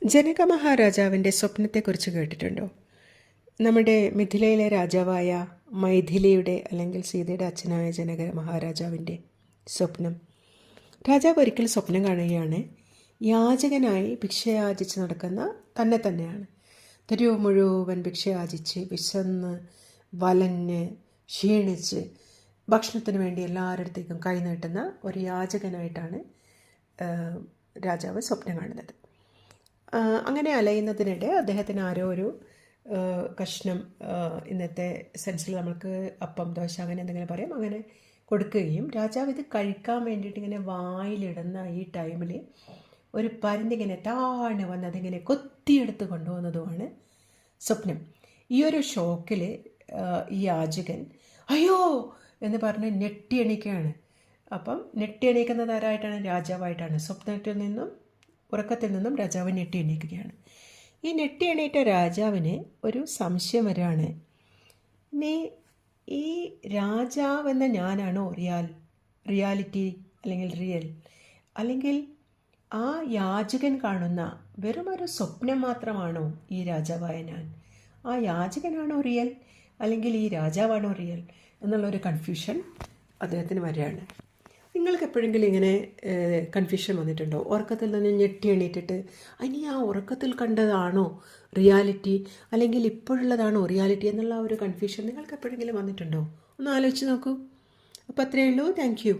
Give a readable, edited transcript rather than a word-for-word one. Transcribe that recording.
ജനക മഹാരാജാവിൻ്റെ സ്വപ്നത്തെക്കുറിച്ച് കേട്ടിട്ടുണ്ടോ? നമ്മുടെ മിഥിലയിലെ രാജാവായ മൈഥിലിയുടെ അല്ലെങ്കിൽ സീതയുടെ അച്ഛനായ ജനക മഹാരാജാവിൻ്റെ സ്വപ്നം. രാജാവ് ഒരിക്കൽ സ്വപ്നം കാണുകയാണ്. യാചകനായി ഭിക്ഷയാചിച്ച് നടക്കുന്ന തന്നെ തന്നെയാണ്. തെരുവ് മുഴുവൻ ഭിക്ഷയാചിച്ച് വിശന്ന് വലഞ്ഞ് ക്ഷീണിച്ച് ഭക്ഷണത്തിന് വേണ്ടി എല്ലാവരുടെയും കൈ നീട്ടുന്ന ഒരു യാചകനായിട്ടാണ് രാജാവ് സ്വപ്നം കാണുന്നത്. അങ്ങനെ അലയുന്നതിനിടെ അദ്ദേഹത്തിന് ആരോ ഒരു കഷ്ണം, ഇന്നത്തെ സെൻസിൽ നമുക്ക് അപ്പം ദോശ അങ്ങനെ എന്തെങ്കിലും പറയാം, അങ്ങനെ കൊടുക്കുകയും രാജാവ് ഇത് കഴിക്കാൻ വേണ്ടിയിട്ട് ഇങ്ങനെ വായിലിടുന്ന ഈ ടൈമിൽ ഒരു പരുന്തിങ്ങനെ താഴെ വന്ന് അതിങ്ങനെ കൊത്തിയെടുത്ത് കൊണ്ടുപോകുന്നതുമാണ് സ്വപ്നം. ഈ ഒരു ഷോക്കിൽ ഈ യാചകൻ അയ്യോ എന്ന് പറഞ്ഞ് ഞെട്ടി എണീക്കുകയാണ്. അപ്പം ഞെട്ടി എണീക്കുന്നത് ആരായിട്ടാണ്? രാജാവായിട്ടാണ്. ഉറക്കത്തിൽ നിന്നും രാജാവ് ഞെട്ടി എണീക്കുകയാണ്. ഈ ഞെട്ടി എണീറ്റ രാജാവിന് ഒരു സംശയം വരികയാണ്. ഈ രാജാവെന്ന ഞാനാണോ റിയാലിറ്റി അല്ലെങ്കിൽ റിയൽ, അല്ലെങ്കിൽ ആ യാചകൻ കാണുന്ന വെറുമൊരു സ്വപ്നം മാത്രമാണോ ഈ രാജാവായ ഞാൻ? ആ യാചകനാണോ റിയൽ, അല്ലെങ്കിൽ ഈ രാജാവാണോ റിയൽ എന്നുള്ളൊരു കൺഫ്യൂഷൻ അദ്ദേഹത്തിന് വരികയാണ്. നിങ്ങൾക്ക് എപ്പോഴെങ്കിലും ഇങ്ങനെ കൺഫ്യൂഷൻ വന്നിട്ടുണ്ടോ? ഉറക്കത്തിൽ നിന്ന് ഞെട്ടി എണീറ്റിട്ട് ഇനി ആ ഉറക്കത്തിൽ കണ്ടതാണോ റിയാലിറ്റി, അല്ലെങ്കിൽ ഇപ്പോഴുള്ളതാണോ റിയാലിറ്റി എന്നുള്ള ഒരു കൺഫ്യൂഷൻ നിങ്ങൾക്ക് എപ്പോഴെങ്കിലും വന്നിട്ടുണ്ടോ? ഒന്ന് ആലോചിച്ച് നോക്കൂ. അപ്പോൾ അത്രയേ ഉള്ളൂ. Thank you.